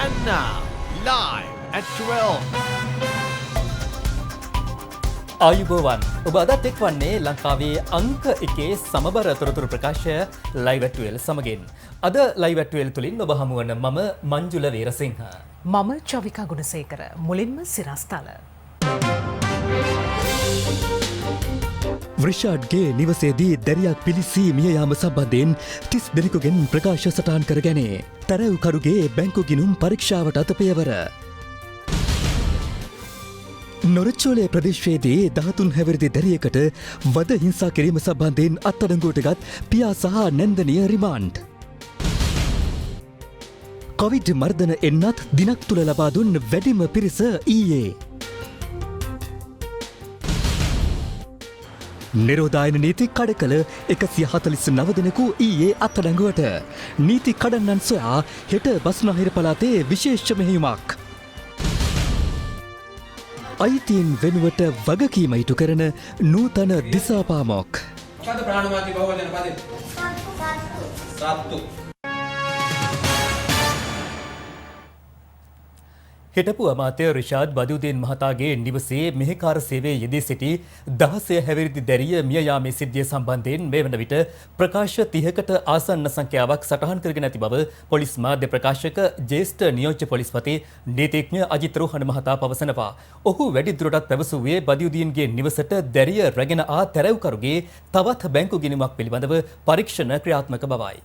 And now, live at 12. ආයුබෝවන් ඔබ අදත් එක්වන්නේ ලංකාවේ අංක එකේ සමබර තොරතුරු ප්‍රකාශය ලයිව් ඇට් 12 සමගින්. අද ලයිව් ඇට් 12 තුලින් ඔබ හමුවන මම මංජුල වීරසිංහ. මම චවිකා ගුණසේකර. මුලින්ම සිරස්තල. රිෂාඩ්ගේ නිවසේදී දැරියක් පිලිසී මිය යාම සම්බන්ධයෙන් 30 දෙනෙකුගෙන් ප්‍රකාශ සටහන් කර ගැනේ. තරව්කරුගේ බැංකු ගිණුම් පරීක්ෂාවට අතපයවර. නොරච්චෝලේ ප්‍රදේශයේදී 13 හැවිරිදි දැරියකට වද හිංසා කිරීම සම්බන්ධයෙන් අත්අඩංගුවටගත් පියා සහ නැන්දනිය රිමාන්ඩ්. කොවිඩ් මර්ධන එන්නත් දිනක් තුල ලබා දුන් වැඩිම පිරිස ඊයේ. නිරෝධායන නීති කඩ කළ 149 දෙනෙකු ඊයේ අත්අඩංගුවට. නීති කඩන්නන් සොයා හෙට බස්නාහිර පළාතේ විශේෂ මෙහෙයුමක්. අයිතීන් වෙනුවට වගකීම ඉටු කරන නූතන දිසාපාමොක්. හිටපු අමාත්‍ය රිෂාඩ් බදුදීන් මහතාගේ නිවසේ මෙහෙකාර සේවයේ යෙදී සිටි 16 හැවිරිදි දැරිය මිය යාමේ සිද්ධිය සම්බන්ධයෙන් මේ වන විට ප්‍රකාශ 30කට ආසන්න සංඛ්‍යාවක් සටහන් කරගෙන ඇති බව පොලිස් මාධ්‍ය ප්‍රකාශක ජ්‍යෙෂ්ඨ නියෝජ්‍ය පොලිස්පති නීතිඥ අජිත් රෝහණ මහතා පවසනවා. ඔහු වැඩිදුරටත් පැවසුවේ බදුදීන්ගේ නිවසට දැරිය රැගෙන ආ තැරැව්කරුගේ තවත් බැංකු ගිණුමක් පිළිබඳව පරීක්ෂණ ක්‍රියාත්මක බවයි.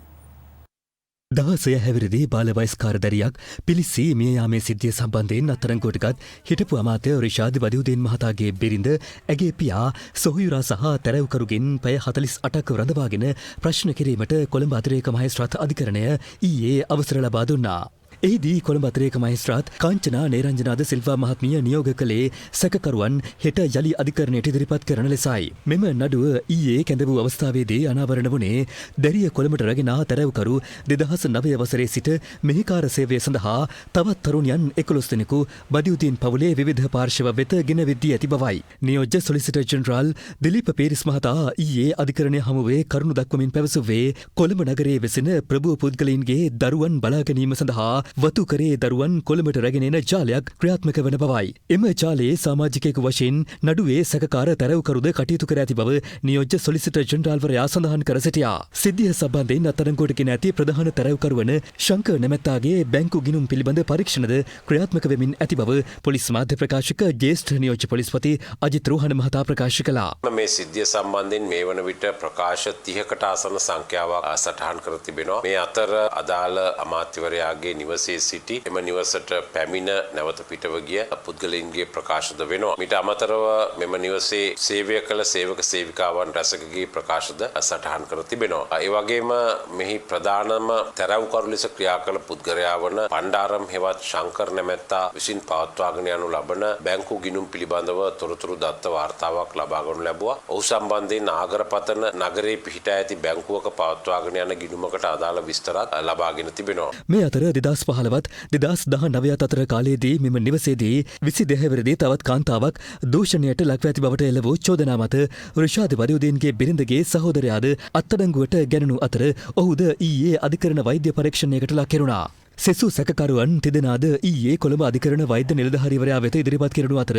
16 හැවිරිදි බාලවයස්කාර දැරියක් පිලිසී මිය යාමේ සිද්ධිය සම්බන්ධයෙන් අත්අඩංගුවටගත් හිටපු අමාත්‍ය රිෂාඩ් බදුදීන් මහතාගේ බිරිඳ ඇගේ පියා සොහයුරා සහ තැරැව්කරුගෙන් පැය 48ක් රඳවාගෙන ප්‍රශ්න කිරීමට කොළඹ අතිරේක මහේස්ත්‍රාත් අධිකරණය ඊයේ අවසර ලබා දුන්නා. එහිදී කොළඹ අතිරේක මහේස්ත්‍රාත් කාංචනා නේරංජනාද සිල්වා මහත්මිය නියෝග කළේ සැකකරුවන් හෙට යලි අධිකරණයට ඉදිරිපත් කරන ලෙසයි. මෙම නඩුව ඊයේ කැඳ වූ අවස්ථාවේදී අනාවරණ වුණේ දැරිය කොළඹට රැගෙන ආ තැරැව්කරු 2009 වසරේ සිට මෙහිකාර සේවය සඳහා තවත් තරුණියන් 11 දෙනෙකු බදියුදීන් පවුලේ විවිධ පාර්ශව වෙත ගෙන විද්දී ඇති බවයි. නියෝජ්‍ය සොලිසිටර් ජෙනරාල් දිලීප පීරිස් මහතා ඊයේ අධිකරණය හමුවේ කරුණු දක්වමින් පැවසුවේ කොළඹ නගරයේ වෙසෙන ප්‍රභූ පුද්ගලයින්ගේ දරුවන් බලා ගැනීම සඳහා වතු කරේ දරුවන් කොළඹට රැගෙන එන ජාලයක් ක්‍රියාත්මක වන බවයි. එම ජාලයේ සමාජිකයෙකු වශයෙන් නඩුවේ සැකකාර තැරැව්කරුද කටයුතු කර ඇති බව නියෝජ්‍ය සොලිසිටර් ජෙනරාල්වරයා සඳහන් කර සිටියා. සිද්ධිය සම්බන්ධයෙන් අත්අඩංගුවට ගෙන ඇති ප්‍රධාන තැරැව්කරු වන ශංකර් නැමැත්තාගේ බැංකු ගිණුම් පිළිබඳ පරීක්ෂණද ක්‍රියාත්මක වෙමින් ඇති බව පොලිස් මාධ්‍ය ප්‍රකාශක ජ්‍යෙෂ්ඨ නියෝජ්‍ය පොලිස්පති අජිත් රෝහණ මහතා ප්‍රකාශ කළා. මේ සිද්ධිය සම්බන්ධයෙන් මේ වන විට ප්‍රකාශ 30කට ආසන්න සංඛ්‍යාවක් සටහන් කර තිබෙනවා. මේ අතර අදාළ අමාත්‍යවරයාගේ නිවසේ සිටි එම නිවසට පැමිණ නැවත පිටව ගිය පුද්ගලයින්ගේ ප්‍රකාශද වෙනවා. මීට අමතරව මෙම නිවසේ සේවය කළ සේවක සේවිකාවන් රැසකගේ ප්‍රකාශද සටහන් කර තිබෙනවා. ඒ වගේම මෙහි ප්‍රධානම තැරැව්කරු ලෙස ක්‍රියා කළ පුද්ගලයා වන පණ්ඩාරම් හෙවත් ශංකර් නැමැත්තා විසින් පවත්වාගෙන යනු ලබන බැංකු ගිණුම් පිළිබඳව තොරතුරු දත්ත වාර්තාවක් ලබා ගනු ලැබුවා. ඔහු සම්බන්ධයෙන් නාගරපතන නගරයේ පිහිටා ඇති බැංකුවක පවත්වාගෙන යන ගිණුමකට අදාළ විස්තරත් ලබාගෙන තිබෙනවා. මේ අතර 2015ත් 2019ත් අතර කාලයේදී මෙම නිවසේදී 22 හැවිරිදි තවත් කාන්තාවක් දූෂණයට ලක්ව ඇති බවට එල්ල වූ චෝදනා මත රිෂාඩ් බදුදීන්ගේ බිරිඳගේ සහෝදරයාද අත්අඩංගුවට ගැනුණු අතර ඔහුද ඊයේ අධිකරණ වෛද්‍ය පරීක්ෂණයකට ලක් කෙරුණා. සෙසු සැකකරුවන් තිදෙනාද ඊයේ කොළඹ අධිකරණ වෛද්‍ය නිලධාරීවරයා වෙත ඉදිරිපත් කෙරෙනු අතර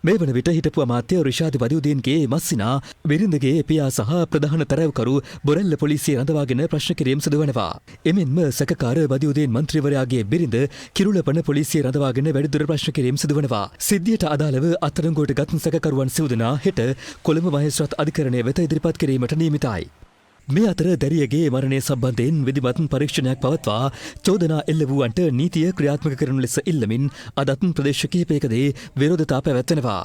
මේ වන විට හිටපු අමාත්‍ය රිෂාඩ් බදුදීන්ගේ මස්සිනා බිරිඳගේ පියා සහ ප්‍රධාන තැරැව්කරු බොරැල්ල පොලිසිය රඳවාගෙන ප්‍රශ්න කිරීම සිදු වෙනවා. එමෙන්ම සැකකාර බදුදීන් මන්ත්‍රීවරයාගේ බිරිඳ කිරුළපන පොලිසිය රඳවාගෙන වැඩිදුර ප්‍රශ්න කිරීම සිදු වෙනවා. සිද්ධියට අදාළව අත්අඩංගුවට ගත් සැකකරුවන් සිව් දෙනා හෙට කොළඹ මහේස්ත්‍රාත් අධිකරණය වෙත ඉදිරිපත් කිරීමට නියමිතයි. මේ අතර දැරියගේ මරණය සම්බන්ධයෙන් විධිමත් පරීක්ෂණයක් පවත්වා චෝදනා එල්ල වූවන්ට නීතිය ක්‍රියාත්මක කරනු ලෙස ඉල්ලමින් අදත් ප්‍රදේශ කිහිපයකදී විරෝධතා පැවැත්වෙනවා.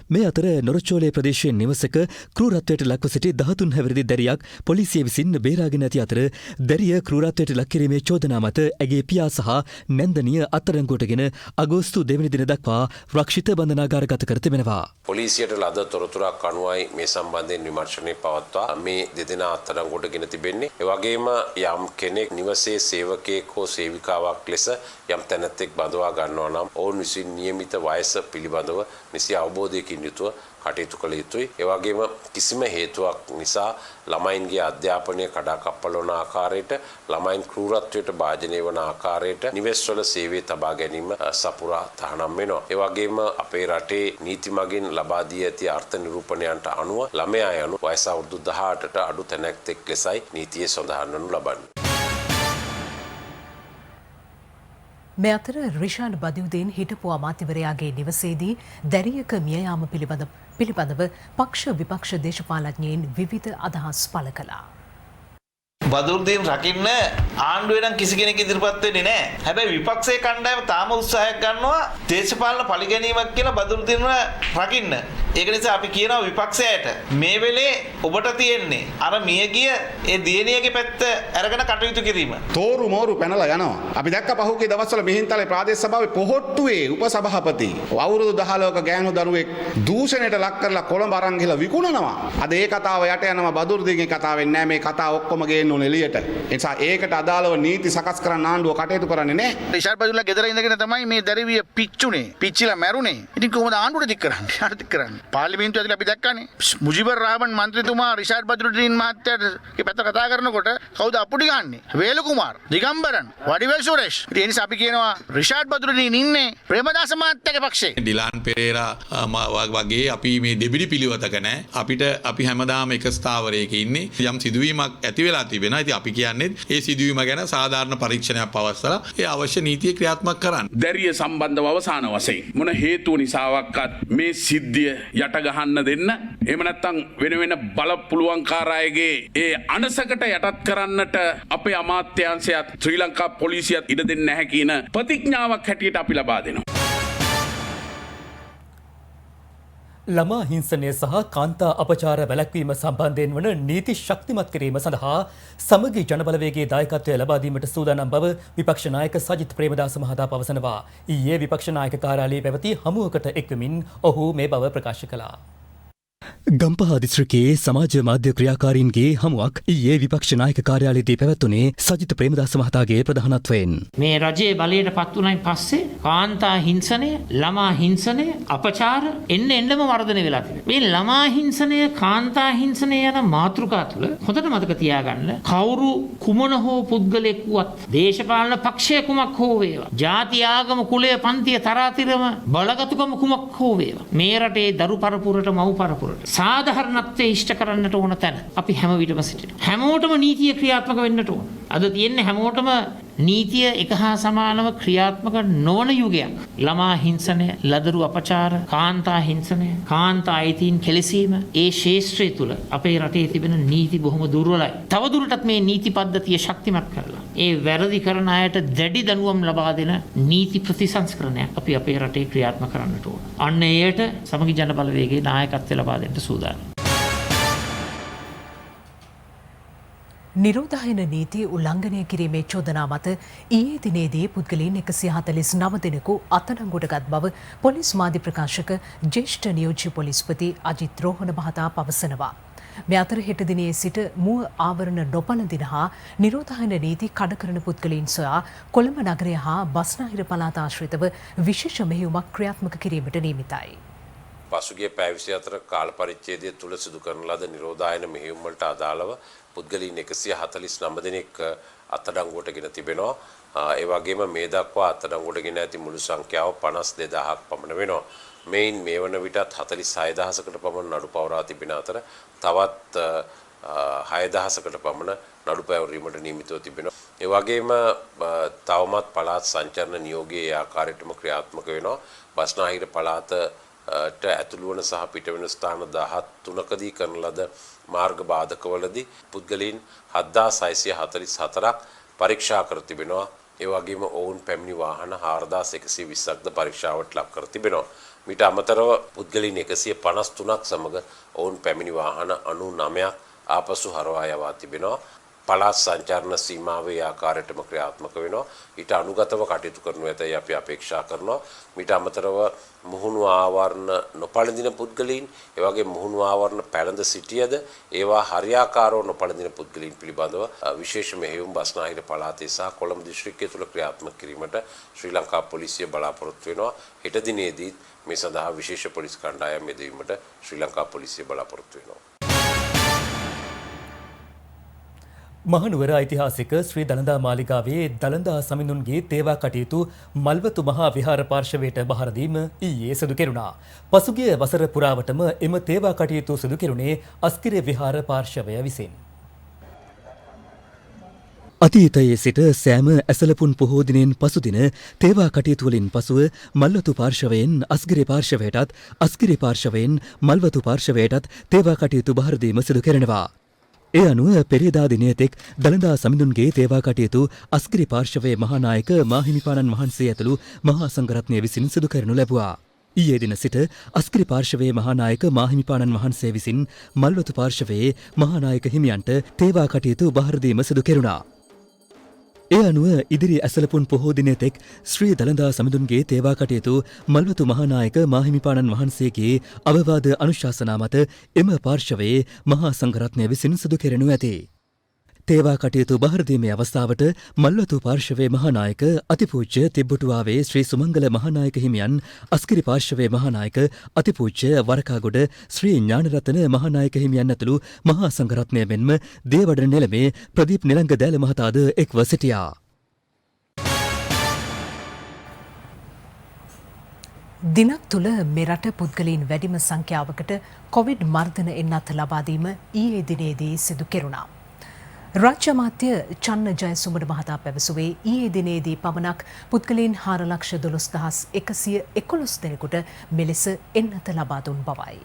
මේ අතර නොරොච්චෝලේ ප්‍රදේශයේ නිවසක ක්‍රූරත්වයට ලක්ව සිටි 13 හැවිරිදි දැරියක් පොලිසිය විසින් බේරාගෙන ඇති අතර දැරිය ක්‍රූරත්වයට ලක් කිරීමේ චෝදනා මත ඇගේ පියා සහ නැන්දනිය අත්අඩංගුවටගෙන අගෝස්තු 2 වෙනි දින දක්වා රක්ෂිත බන්ධනාගාරගත කර තිබෙනවා. පොලිසියට ලද තොරතුරක් අනුවයි මේ සම්බන්ධයෙන් විමර්ශනය පවත්වා මේ දෙදෙනා අත්අඩංගුවට ගෙන තිබෙන්නේ. ඒ වගේම යම් කෙනෙක් නිවසේ සේවකයෙක් හෝ සේවිකාවක් ලෙස යම් තැනැත්තෙක් බඳවා ගන්නවා නම් ඔවුන් විසින් නියමිත වයස පිළිබඳව නිසි අවබෝධයකින් යුතුව කටයුතු කළ යුතුයි. ඒ වගේම කිසිම හේතුවක් නිසා ළමයින්ගේ අධ්‍යාපනය කඩාකප්පල වන ආකාරයට ළමයින් ක්‍රූරත්වයට භාජනය වන ආකාරයට නිවෙස්වල සේවය තබා ගැනීම සපුරා තහනම් වෙනවා. ඒ වගේම අපේ රටේ නීති මගින් ලබා දී ඇති අර්ථ නිරූපණයන්ට අනුව ළමයා යනු වයස අවුරුදු 18ට අඩු තැනැත්තෙක් ලෙසයි නීතියේ සඳහන් වනු ලබන්නේ. මේ අතර රිෂාඩ් බදියුදීන් හිටපු අමාත්‍යවරයාගේ නිවසේදී දැරියක මිය යාම පිළිබඳව පක්ෂ විපක්ෂ දේශපාලඥයින් විවිධ අදහස් පළ කළා. බදුල්දීන් රකින්න ආණ්ඩුවේ නම් කිසි කෙනෙක් ඉදිරිපත් වෙන්නේ නැහැ. හැබැයි විපක්ෂයේ කණ්ඩායම තාම උත්සාහයක් ගන්නවා දේශපාලන පරිගැනීමක් කියලා බදුල්දීන්ව රකින්න. ඒක නිසා අපි කියනවා විපක්ෂයට මේ වෙලේ ඔබට තියෙන්නේ අර මියගිය ඒ දියණියගේ පැත්ත අරගෙන කටයුතු කිරීම. තෝරු මෝරු පැනලා යනවා. අපි දැක්ක පහුගිය දවස්වල මිහින්තලේ ප්‍රාදේශ සභාවේ පොහොට්ටුවේ උපසභාපති අවුරුදු 15ක ගෑනු දරුවෙක් දූෂණයට ලක් කරලා කොළඹ අරන් ගිහලා විකුණනවා. අද ඒ කතාව යට යනවා බදුල්දීන්ගේ කතාවෙන් නෑ මේ කතාව ඔක්කොම ගේන්න ඕනේ එළියට. ඒ නිසා ඒකට අදාළව නීති සකස් කරන්න ආණ්ඩුව කටයුතු කරන්නේ නෑ. රිෂාඩ් බදුල්ලා ගෙදර ඉඳගෙන තමයි මේ දැරිවිය පිච්චුනේ. පිච්චිලා මැරුණේ. ඉතින් කොහොමද ආණ්ඩුවට දික් කරන්නේ? ආණ්ඩුවට දික් කරන්නේ. පාර්ලිමේන්තුව ඇතුලේ අපි දැක්කනේ. මුජිබර් රහමන් මන්ත්‍රීතුමා රිෂාඩ් බදුල්දීන් මහත්තයාට පැත්ත කතා කරනකොට කවුද අපුඩි ගන්නේ? වේලු කුමාර්, දිගම්බරන්, වඩිවැල් සුරේෂ්. ඒ නිසා අපි කියනවා රිෂාඩ් බදුල්දීන් ඉන්නේ ප්‍රේමදාස මහත්තයාගේ පක්ෂේ. ඩිලාන් පෙරේරා වගේ අපි මේ දෙබිඩි පිළිවෙතක නැහැ. අපි හැමදාම එක ස්ථාවරයක ඉන්නේ. යම් සිදුවීමක් ඇති වෙලා තිබෙනවා. ඉතින් අපි කියන්නේ ඒ සිදුවීම ගැන සාධාරණ පරීක්ෂණයක් පවස්සලා ඒ අවශ්‍ය නීතිය ක්‍රියාත්මක කරන්න. දැරිය සම්බන්ධව අවසාන වශයෙන් මොන හේතුව නිසාවක්වත් මේ සිද්ධිය යට ගහන්න දෙන්න එහෙම නැත්නම් වෙන බලපුලුවන්කාර අයගේ ඒ අනසකට යටත් කරන්නට අපේ අමාත්‍යාංශයත් ශ්‍රී ලංකා පොලිසියත් ඉඩ දෙන්නේ නැහැ කියන ප්‍රතිඥාවක් හැටියට අපි ලබා දෙනවා. ළමා හිංසනය සහ කාන්තා අපචාර වැළැක්වීම සම්බන්ධයෙන් වන නීති ශක්තිමත් කිරීම සඳහා සමගි ජනබලවේගයේ දායකත්වය ලබා දීමට සූදානම් බව විපක්ෂ නායක සජිත් ප්‍රේමදාස මහතා පවසනවා. ඊයේ විපක්ෂ නායක කාර්යාලයේ පැවති හමුවකට එක්වමින් ඔහු මේ බව ප්‍රකාශ කළා. ගම්පහ දිස්ත්‍රික්කයේ සමාජ මාධ්‍ය ක්‍රියාකාරීන්ගේ හමුවක් ඊයේ විපක්ෂ නායක කාර්යාලයේදී පැවැත්වුණේ සජිත් ප්‍රේමදාස මහතාගේ ප්‍රධානත්වයෙන්. මේ රජයේ බලයට පත් වුණයින් පස්සේ කාන්තා හිංසනය, ළමා හිංසනය, අපචාර එන්නම වර්ධනය වෙලා තිබෙනවා. මේ ළමා හිංසනය, කාන්තා හිංසනය යන මාතෘකා තුළ හොඳට මතක තියාගන්න කවුරු කුමන හෝ පුද්ගලයෙක් වුවත් දේශපාලන පක්ෂය කුමක් හෝ වේවා, ජාති ආගම කුලය පන්තිය තරාතිරම බලගතුකම කුමක් හෝ වේවා, මේ රටේ දරු පරපුරට මව් පරපුරට සාධාරණත්වය ඉෂ්ට කරන්නට ඕන තැන අපි හැම විටම සිටිනවා. හැමෝටම නීතිය ක්‍රියාත්මක වෙන්නට ඕන. අද තියෙන්නේ හැමෝටම නීතිය එක හා සමානව ක්‍රියාත්මක නොවන යුගයක්. ළමා හිංසනය, ලදරු අපචාර, කාන්තා හිංසනය, කාන්තා අයිතීන් කෙලෙසීම ඒ ශේෂ්ත්‍රය තුළ අපේ රටේ තිබෙන නීති බොහොම දුර්වලයි. තවදුරටත් මේ නීති පද්ධතිය ශක්තිමත් කරලා ඒ වැරදි කරන අයට දැඩි දඬුවම් ලබා දෙන නීති ප්‍රතිසංස්කරණයක් අපි අපේ රටේ ක්‍රියාත්මක කරන්නට ඕන. අන්න එයට සමගි ජන බලවේගයේ නායකත්වය ලබා දෙන්න සූදානම්. නිරෝධායන නීති උල්ලංඝනය කිරීමේ චෝදනා මත ඊයේ දිනේදී පුද්ගලයන් 149 දෙනෙකු අත්අඩංගුවටගත් බව පොලිස් මාධ්‍ය ප්‍රකාශක ජ්‍යෙෂ්ඨ නියෝජ්‍ය පොලිස්පති අජිත් රෝහණ මහතා පවසනවා. මේ අතර හෙට දිනේ සිට මුව ආවරණ නොපළඳින හා නිරෝධායන නීති කඩ කරන පුද්ගලයන් සොයා කොළඹ නගරය හා බස්නාහිර පළාත ආශ්‍රිතව විශේෂ මෙහෙයුමක් ක්‍රියාත්මක කිරීමට නියමිතයි. පසුගිය පැය 24 කාල පරිච්ඡේදය තුල සිදු කරන ලද නිරෝධායන මෙහෙයුම් වලට අදාළව පුද්ගලයන් 149 දෙනෙක් අත්අඩංගුවටගෙන තිබෙනවා. ඒ වගේම මේ දක්වා අත්අඩංගුවටගෙන ඇති මුළු සංඛ්‍යාව 52000ක් පමණ වෙනවා. මේන් මේ වන විටත් 46000කට පමණ නඩු පවරා තිබෙන අතර තවත් 6000කට පමණ නඩු පැවරීමට නියමිතව තිබෙනවා. ඒ වගේම තවමත් පළාත් සංචරණ නියෝගයේ ආකාරයටම ක්‍රියාත්මක වෙනවා. බස්නාහිර පළාත ඇතුළු වන සහ පිටවෙන ස්ථාන 13කදී කරන ලද මාර්ග බාධකවලදී පුද්ගලයන් 7644ක් පරීක්ෂා කර තිබෙනවා. ඒ වගේම ඔවුන් පැමිණි වාහන 4120ක්ද පරීක්ෂාවට ලක් කර තිබෙනවා. මීට අමතරව පුද්ගලයන් 153ක් සමග ඔවුන් පැමිණි වාහන 99ක් ආපසු හරවා යවා තිබෙනවා. පළාත් සංචාරණ සීමාවේ ආකාරයටම ක්‍රියාත්මක වෙනවා. ඊට අනුගතව කටයුතු කරනු ඇතැයි අපි අපේක්ෂා කරනවා. මීට අමතරව මුහුණු ආවරණ නොපළඳින පුද්ගලයන්, ඒ වගේම මුහුණු ආවරණ පැළඳ සිටියද ඒවා හරියාකාරව නොපළඳින පුද්ගලයන් පිළිබඳව විශේෂ මෙහෙයුම් බස්නාහිර පළාතේ සහ කොළඹ දිස්ත්‍රික්කය තුළ ක්‍රියාත්මක කිරීමට ශ්‍රී ලංකා පොලිසිය බලාපොරොත්තු වෙනවා. හෙට දිනේදී මේ සඳහා විශේෂ පොලිස් කණ්ඩායම් යෙදවීමට ශ්‍රී ලංකා පොලිසිය බලාපොරොත්තු වෙනවා. මහනුවර ඓතිහාසික ශ්‍රී දළදා මාලිගාවේ දළදා සමිඳුන්ගේ තේවා කටයුතු මල්වතු මහා විහාර පාර්ශවයට බහර දීම ඊයේ සිදු කෙරුණා. පසුගිය වසර පුරාවටම එම තේවා කටයුතු සිදු කෙරුණේ අස්කිරේ විහාර පාර්ශවය විසින්. අතීතයේ සිට සෑම ඇසලපුන් පොහෝ දිනෙන් පසුදින තේවා කටයුතු වලින් පසුව මල්වතු පාර්ශවයෙන් අස්ගිරි පාර්ශවයටත් අස්ගිරි පාර්ශවයෙන් මල්වතු පාර්ශවයටත් තේවා කටයුතු බහර දීම සිදු කෙරෙනවා. ඒ අනුව පෙරේදා දිනය තෙක් දළදා සමිඳුන්ගේ තේවා කටයුතු අස්ගිරි පාර්ශවයේ මහානායක මාහිමිපාණන් වහන්සේ ඇතුළු මහා සංඝරත්නය විසින් සිදු කරනු ලැබුවා. ඊයේ දින සිට අස්ගිරි පාර්ශවයේ මහානායක මාහිමිපාණන් වහන්සේ විසින් මල්වතු පාර්ශවයේ මහානායක හිමියන්ට තේවා කටයුතු බහර දීම සිදු කෙරුණා. ඒ අනුව ඉදිරි ඇසලපුන් පොහෝ දිනය තෙක් ශ්‍රී දළදා සමිඳුන්ගේ තේවා කටයුතු මල්වතු මහානායක මාහිමිපාණන් වහන්සේගේ අවවාද අනුශාසනා මත එම පාර්ශවයේ මහා සංඝරත්නය විසින් සිදු කෙරෙනු ඇති. තේවා කටයුතු බහරදීමේ අවස්ථාවට මල්වතු පාර්ශවයේ මහානායක අතිපූජ්‍ය තිබ්බටුවාවේ ශ්‍රී සුමංගල මහානායක හිමියන් අස්කිරි පාර්ශවයේ මහානායක අතිපූජ්‍ය වරකාගොඩ ශ්‍රී ඥානරතන මහානායක හිමියන් ඇතුළු මහා සංඝරත්නය මෙන්ම දේවඩන නෙළමේ ප්‍රදීප් නිලංග දෑල මහතාද එක්ව සිටියා. දිනක් තුළ මෙරට පුද්ගලයන් වැඩිම සංඛ්‍යාවකට කොවිඩ් මර්ධන එන්නත් ලබාදීම ඊයේ දිනේදී සිදු කෙරුණා. රාජ්‍ය අමාත්‍ය චන්න ජයසුමන මහතා පැවසුවේ ඊයේ දිනේදී පමණක් පුද්ගලයන් 4,12,111 දෙනෙකුට මෙලෙස එන්නත ලබා දුන් බවයි.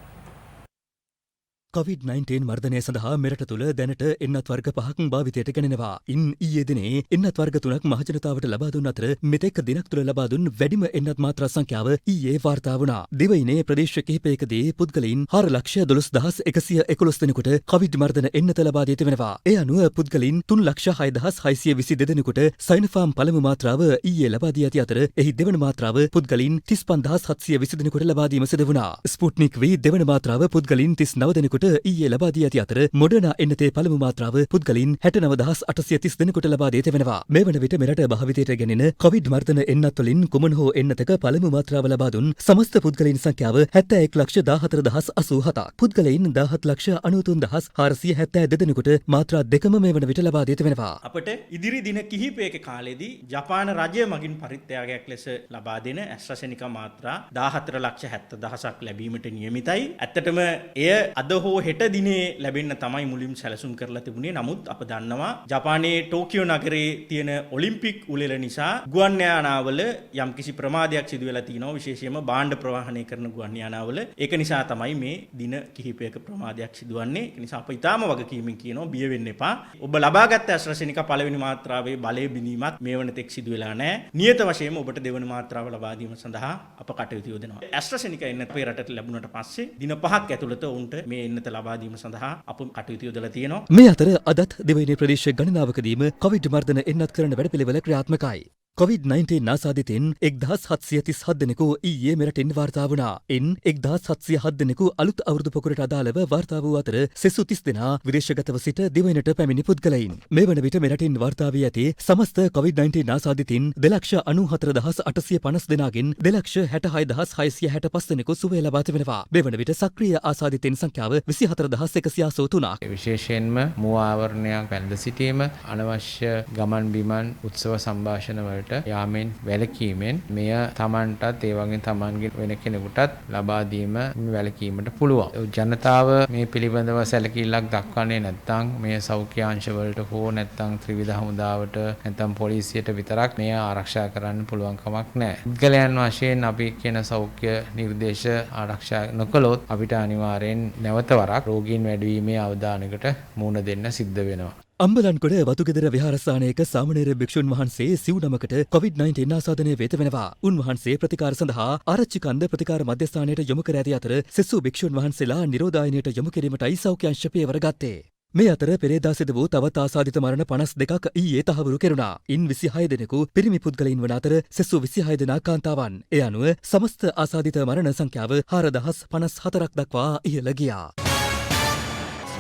COVID-19 මර්ධනය සඳහා මෙරට තුළ දැනට එන්නත් වර්ග 5ක් භාවිතයට ගැනෙනවා. ඉන් ඊයේ දිනේ එන්නත් වර්ග 3ක් මහජනතාවට ලබා දුන් අතර මෙතෙක් දිනක් තුළ ලබා දුන් වැඩිම එන්නත් මාත්‍රා සංඛ්‍යාව ඊයේ වාර්තා වුණා. දිවයිනේ ප්‍රදේශ කිහිපයකදී පුද්ගලයන් 4,12,111 දෙනෙකුට COVID මර්ධන එන්නත ලබා දී තිබෙනවා. ඒ අනුව පුද්ගලයන් 3,06,622 දෙනෙකුට සයිනෝෆාම් පළමු මාත්‍රාව ඊයේ ලබා දී ඇති අතර එහි දෙවන මාත්‍රාව පුද්ගලයන් 35,720 දෙනෙකුට ලබා දීම සිදු වුණා. ස්පුට්නික් V දෙවන මාත්‍රාව පුද්ගලයන් 39 දෙනෙකුට ඊයේ ලබා දී ඇති අතර මොඩර්නා එන්නතේ පළමු මාත්‍රාව පුද්ගලයන් 69,830 දෙනෙකුට ලබා දී තිබෙනවා. මේ වන විට මෙරට භාවිතයට ගැනෙන කොවිඩ් මර්ධන එන්නත් වලින් කුමන හෝ එන්නතක පළමු මාත්‍රාව ලබා දුන් සමස්ත පුද්ගලයන් සංඛ්‍යාව 71,14,087ක්. පුද්ගලයන් 17,93,472 දෙනෙකුට මාත්‍රා දෙකම මේ වන විට ලබා දී තිබෙනවා. අපට ඉදිරි දින කිහිපයක කාලෙදී ජපාන රජය මගින් පරිත්‍යාගයක් ලෙස ලබා දෙන ඇස්ට්‍රාසෙනිකා මාත්‍රා 14,70,000ක් ලැබීමට නියමිතයි. ඇත්තටම එය අද හෝ හෙට දිනේ ලැබෙන්න තමයි මුලින් සැලසුම් කරලා තිබුණේ. නමුත් අප දන්නවා ජපානයේ ටෝකියෝ නගරයේ තියෙන ඔලිම්පික් උළෙල නිසා ගුවන් යානාවල යම්කිසි ප්‍රමාදයක් සිදු වෙලා තිනවා. විශේෂයෙන්ම භාණ්ඩ ප්‍රවාහනය කරන ගුවන් යානාවල. ඒක නිසා තමයි මේ දින කිහිපයක ප්‍රමාදයක් සිදුවන්නේ. ඒ නිසා අප ඊටාම වගකීමෙන් කියනවා බිය වෙන්න එපා. ඔබ ලබාගත් ඇස්ට්‍රාසෙනිකා පළවෙනි මාත්‍රාවේ බලය බිඳීමක් මේ වන තෙක් සිදු වෙලා නැහැ. නියත වශයෙන්ම ඔබට දෙවන මාත්‍රාව ලබා දීම සඳහා අප කටයුතු යොදනවා. ඇස්ට්‍රාසෙනිකා එන්නත් අපේ රටට ලැබුණට පස්සේ දින 5ක් ඇතුළත උන්ට මේ එන්නත ලබා දීම සඳහා අප කටයුතු යොදලා තියෙනවා. මේ අතර අදත් දෙවයිනේ ප්‍රදේශ ගණනාවකදීම කොවිඩ් මර්ධන එන්නත් කරන වැඩපිළිවෙල ක්‍රියාත්මකයි. COVID-19 ආසාදිතයින් 1,737 දෙනෙකු ඊයේ මෙරටින් වාර්තා වුණා. ඉන් 1,707 දෙනෙකු අලුත් අවුරුදු පොකුරට අදාළව වාර්තා වූ අතර 630 දෙනා විදේශගතව සිට දිවයිනට පැමිණි පුද්ගලයින්. මේ වන විට මෙරටින් වාර්තා වී ඇති සමස්ත COVID-19 ආසාදිතයින් 2,94,850 දෙනාගෙන් 2,66,665 දෙනෙකු සුවය ලබා තිබෙනවා. මේ වන විට සක්‍රීය ආසාදිතයින් සංඛ්‍යාව 24,183ක්. විශේෂයෙන්ම මූ ආවරණයක් පැළඳ සිටීම, අනවශ්‍ය ගමන් බිමන් උත්සව සම්භාෂණ වලට යාමෙන් වැළකීමෙන් මෙය තමන්ටත් ඒ වගේම තමන්ගේ වෙන කෙනෙකුටත් ලබා දීම වැළකීමට පුළුවන්. ජනතාව මේ පිළිබඳව සැලකිල්ලක් දක්වන්නේ නැත්නම් මේ සෞඛ්‍ය අංශ වලට හෝ නැත්නම් ත්‍රිවිධ හමුදාවට නැත්නම් පොලිසියට විතරක් මෙය ආරක්ෂා කරන්න පුළුවන් කමක් නැහැ. පුද්ගලයන් වශයෙන් අපි කියන සෞඛ්‍ය නිර්දේශ ආරක්ෂා නොකළොත් අපිට අනිවාර්යෙන් නැවත වරක් රෝගීන් වැඩිවීමේ අවදානයකට මුහුණ දෙන්න සිද්ධ වෙනවා. අම්බලන්ගොඩ වතුගෙදර විහාරස්ථානයක සාමණේර භික්ෂුන් වහන්සේ සිව් නමකට COVID-19 ආසාදනය වෙත වෙනවා. උන්වහන්සේ ප්‍රතිකාර සඳහා ආරච්චිකන්ද ප්‍රතිකාර මධ්‍යස්ථානයට යොමු කර ඇති අතර සෙසු භික්ෂුන් වහන්සේලා නිරෝධායනයට යොමු කිරීමටයි සෞඛ්‍ය අංශ පියවර ගත්තේ. මේ අතර පෙරේදා සිදු වූ තවත් ආසාදිත මරණ 52ක් ඊයේ තහවුරු කෙරුණා. ඉන් 26 දෙනෙකු පිරිමි පුද්ගලයින් වන අතර සෙසු 26 දෙනා කාන්තාවන්. ඒ අනුව සමස්ත ආසාදිත මරණ සංඛ්‍යාව 4,054ක් දක්වා ඉහළ ගියා.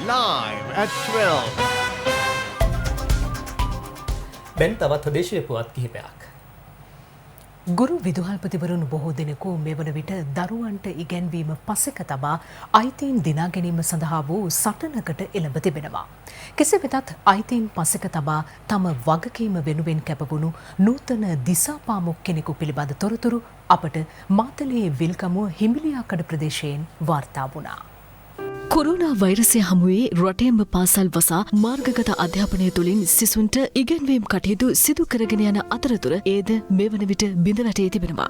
Live at 12. දැන් තවත් දේශීය පුවත් කිහිපයක්. ගුරු විදුහල්පතිවරුන් බොහෝ දෙනෙකු මෙවන විට දරුවන්ට ඉගැන්වීම පසෙක තබා අයිතීන් දිනා ගැනීම සඳහා වූ සටනකට එළඹ තිබෙනවා. කෙසේ වෙතත් අයිතීන් පසෙක තබා තම වගකීම වෙනුවෙන් කැපවුණු නූතන දිසාපාමොක් කෙනෙකු පිළිබඳ තොරතුරු අපට මාතලේ විල්ගමුව හිමිලියාකඩ ප්‍රදේශයෙන් වාර්තා වුණා. කොරෝනා වෛරසය හමුවේ රටේම පාසල් වසා මාර්ගගත අධ්‍යාපනය තුළින් සිසුන්ට ඉගැන්වීම් කටයුතු සිදු කරගෙන යන අතරතුර ඒද මේ වන විට බිඳ වැටේ තිබෙනවා.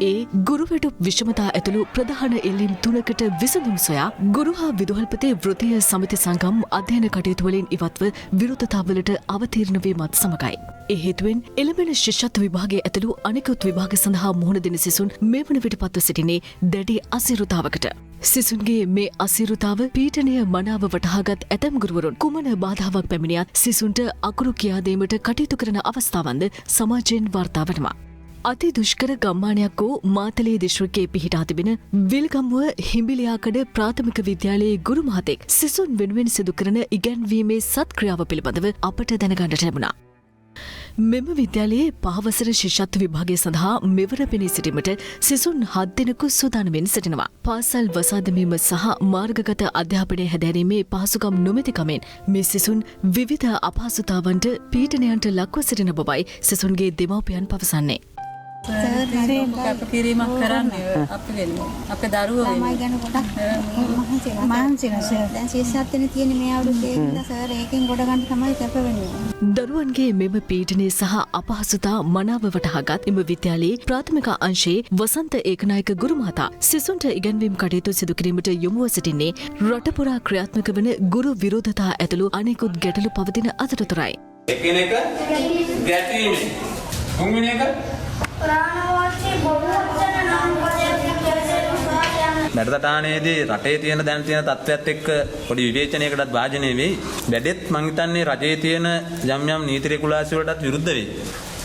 ඒ ගුරුවැටුප් විෂමතා ඇතුළු ප්‍රධාන එල්ලීම් 3කට විසඳුම් සොයා ගුරු හා විදුහල්පති වෘත්තීය සමිති සංගම් අධ්‍යයන කටයුතු වලින් ඉවත්ව විරෝධතාවලට අවතීර්ණ වීමත් සමගයි. ඒ හේතුවෙන් එළඹෙන ශිෂ්‍යත්ව විභාගයේ ඇතුළු අනෙකුත් විභාග සඳහා මුහුණ දෙන සිසුන් මේ වන විට පත්ව සිටිනේ දැඩි අසීරුතාවකට. සිසුන්ගේ මේ අසීරුතාව පීඩනය මනාව වටහාගත් ඇතැම් ගුරුවරුන් කුමන බාධාවක් පැමිණියත් සිසුන්ට අකුරු කියා දීමට කටයුතු කරන අවස්ථාවන්ද සමාජයෙන් වාර්තා වනවා. අති දුෂ්කර ගම්මානයක් වූ මාතලේ දිස්ත්‍රික්කයේ පිහිටා තිබෙන විල්ගමුව හිඹිලියාකඩ ප්‍රාථමික විද්‍යාලයේ ගුරු මහතෙක් සිසුන් වෙනුවෙන් සිදු කරන ඉගැන්වීමේ සත්ක්‍රියාව පිළිබඳව අපට දැනගන්නට ලැබුණා. මෙම විද්‍යාලයේ පහවසර ශිෂ්‍යත්ව විභාගය සඳහා මෙවර පෙනී සිටීමට සිසුන් 7 දෙනෙකු සූදානම්වෙන් සිටිනවා. පාසල් වසාදමීම සහ මාර්ගගත අධ්‍යාපනය හැදෑරීමේ පහසුකම් නොමැතිකමෙන් මේ සිසුන් විවිධ අපහසුතාවන්ට පීඩනයන්ට ලක්ව සිටින බවයි සිසුන්ගේ දෙමව්පියන් පවසන්නේ. කැපකිරීමක් කරන්න අපි වෙනවා. අපේ දරුවෝ ළමයි ගැන ගොඩක් මහන්සිලා සර්. දැන් 107 දෙනෙක් තියෙන මේ අවුරුද්දේ ඉඳලා සර් ඒකෙන් ගොඩ ගන්න තමයි කැප වෙන්නේ. දරුවන්ගේ මෙම පීඩනය සහ අපහසුතා මනාව වටහාගත් එම විද්‍යාලයේ ප්‍රාථමික අංශයේ වසන්ත ඒකනායක ගුරු මහතා සිසුන්ට ඉගැන්වීම් කටයුතු සිදු කිරීමට යොමුව සිටින්නේ රට පුරා ක්‍රියාත්මක වන ගුරු විරෝධතා ඇතුළු අනෙකුත් ගැටලු පවතින අතරතුරයි. එකිනෙක ගැටීම. තුන්වෙනි එක වැඩසටහනේදී රටේ තියෙන දැන් තියෙන තත්ත්වයක් එක්ක පොඩි විවේචනයකටත් වාජනය වෙයි. වැඩෙත් මං හිතන්නේ රටේ තියෙන යම් යම් නීති රෙගුලාසි වලටත් විරුද්ධ වෙයි.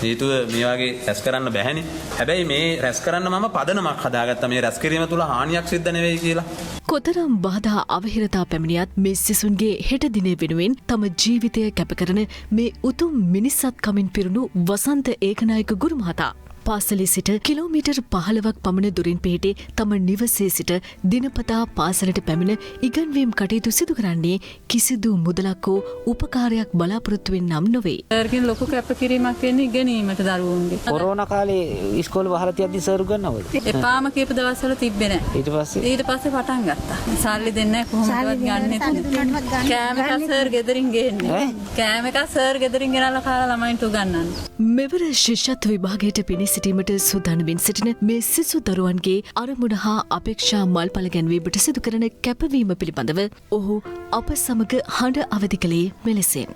හේතුව මේ වගේ රැස් කරන්න බැහැනේ. හැබැයි මේ රැස් කරන්න මම පදනමක් හදාගත්තා. මේ රැස් කිරීම තුල හානියක් සිද්ධ නෙවෙයි කියලා. කොතරම් බාධා අවහිරතා පැමිණියත් මේ සිසුන්ගේ හෙට දිනය වෙනුවෙන් තම ජීවිතය කැප කරන මේ උතුම් මිනිස්සත්කමින් පිරුණු වසන්ත ඒකනායක ගුරු මහතා පාසලේ සිට කිලෝමීටර් 15ක් පමණ දුරින් පිහිටි තම නිවසේ සිට දිනපතා පාසලට පැමිණ ඉගැන්වීම් කටයුතු සිදු කරන්නේ කිසිදු මුදලක් හෝ උපකාරයක් බලාපොරොත්තුවෙන් නම් නොවේ. සර්ගෙන් ලොකු කැපකිරීමක් වෙන්නේ ඉගෙනීමට දරුවන්ගේ. කොරෝනා කාලේ ඉස්කෝලේ වහලා තියද්දි සර් උගන්වවද? එපාම කීප දවස්වල තිබ්බේ නැහැ. ඊට පස්සේ පටන් ගත්තා. සල්ලි දෙන්නේ නැහැ කොහොමදවත් ගන්නෙ. කෑම එක සර් ගෙදරින් ගේන්නේ. කෑම එක සර් ගෙදරින් ගෙනල්ලා කාලා ළමයින්ට උගන්වන්නේ. මෙවර ශිෂ්‍යත්ව විභාගයට පිණි සිටීමට සූදානමින් සිටින මේ සිසු දරුවන්ගේ අරමුණ හා අපේක්ෂා මල්පල ගැන්වීමට සිදු කරන කැපවීම පිළිබඳව ඔහු අප සමග හඬ අවදි කළේ මෙලෙසින්.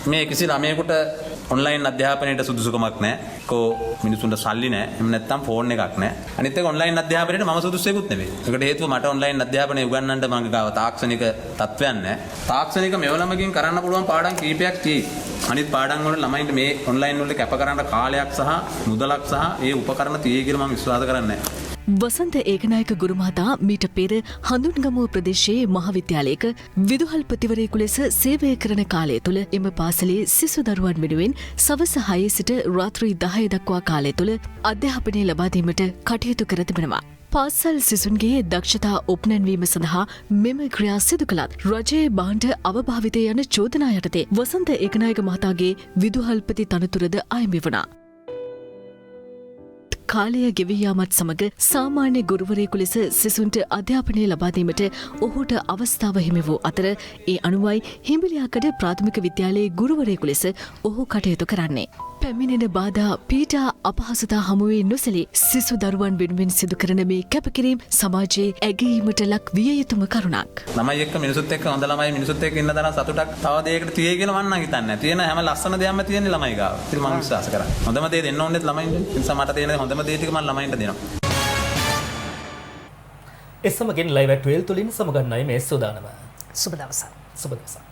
මේ කිසි ළමයෙකුට ඔන්ලයින් අධ්‍යාපනයට සුදුසුකමක් නැහැ. කෝ මිනිසුන්ට සල්ලි නැහැ. එහෙම නැත්නම් ෆෝන් එකක් නැහැ. අනිත් එක ඔන්ලයින් අධ්‍යාපනයට මම සුදුසුෙකුත් නෙවෙයි. ඒකට හේතුව මට ඔන්ලයින් අධ්‍යාපනය උගන්වන්න මගේ ගාව තාක්ෂණික තත්ත්වයක් නැහැ. තාක්ෂණික මෙවලමකින් කරන්න පුළුවන් පාඩම් කීපයක් තියෙයි. අනිත් පාඩම් වල ළමයින්ට මේ ඔන්ලයින් වල කැප කරන්න කාලයක් සහ මුදලක් සහ ඒ උපකරණ තියෙයි කියලා මම විශ්වාස කරන්නේ නැහැ. වසන්ත ඒකනායක ගුරු මහතා මීට පෙර හඳුන්ගමුව ප්‍රදේශයේ මහාවිද්‍යාලයක විදුහල්පතිවරයෙකු ලෙස සේවය කරන කාලය තුළ එම පාසලේ සිසු දරුවන් වෙනුවෙන් සවස 6 සිට රාත්‍රී 10 දක්වා කාලය තුළ අධ්‍යාපනය ලබා දීමට කටයුතු කර තිබෙනවා. පාසල් සිසුන්ගේ දක්ෂතා ඔප්නැන්වීම සඳහා මෙම ක්‍රියා සිදු කළත් රජයේ බාණ්ඩ අවභාවිතය යන චෝදනා යටතේ වසන්ත ඒකනායක මහතාගේ විදුහල්පති තනතුරද අයමි වුණා. කාලය ගෙවී යාමත් සමග සාමාන්‍ය ගුරුවරයෙකු ලෙස සිසුන්ට අධ්‍යාපනය ලබා දීමට ඔහුට අවස්ථාව හිමි වූ අතර ඒ අනුවයි හිඹිලියාකඩ ප්‍රාථමික විද්‍යාලයේ ගුරුවරයෙකු ලෙස ඔහු කටයුතු කරන්නේ. පැමිණෙන බාධා පීඩා අපහසුතා හමුවේ නොසැලී සිසු දරුවන් වෙනුවෙන් සිදු කරන මේ කැපකිරීම සමාජයේ ඇගීමට ලක් විය යුතුම කරුණක්. ළමයි එක්ක මිනිසුත් එක්ක හොඳ ළමයි මිනිසුත් එක්ක ඉන්න තරම් සතුටක් තව දෙයකට තියෙයි කියලා මම නම් හිතන්නේ නැහැ. තියෙන හැම ලස්සන දෙයක්ම තියෙන ළමයි ගාව. ඉතින් මම විශ්වාස කරා. හොඳම දේ දෙන්න ඕනේ ළමයින්ට. ඒ නිසා මට තියෙන හොඳම දේ ටික මම ළමයින්ට දෙනවා. එසමගින් ලයිව් ඇට් 12 තුලින් සමගන්නයි මේ සූදානම. සුබ දවසක්. සුබ දවසක්.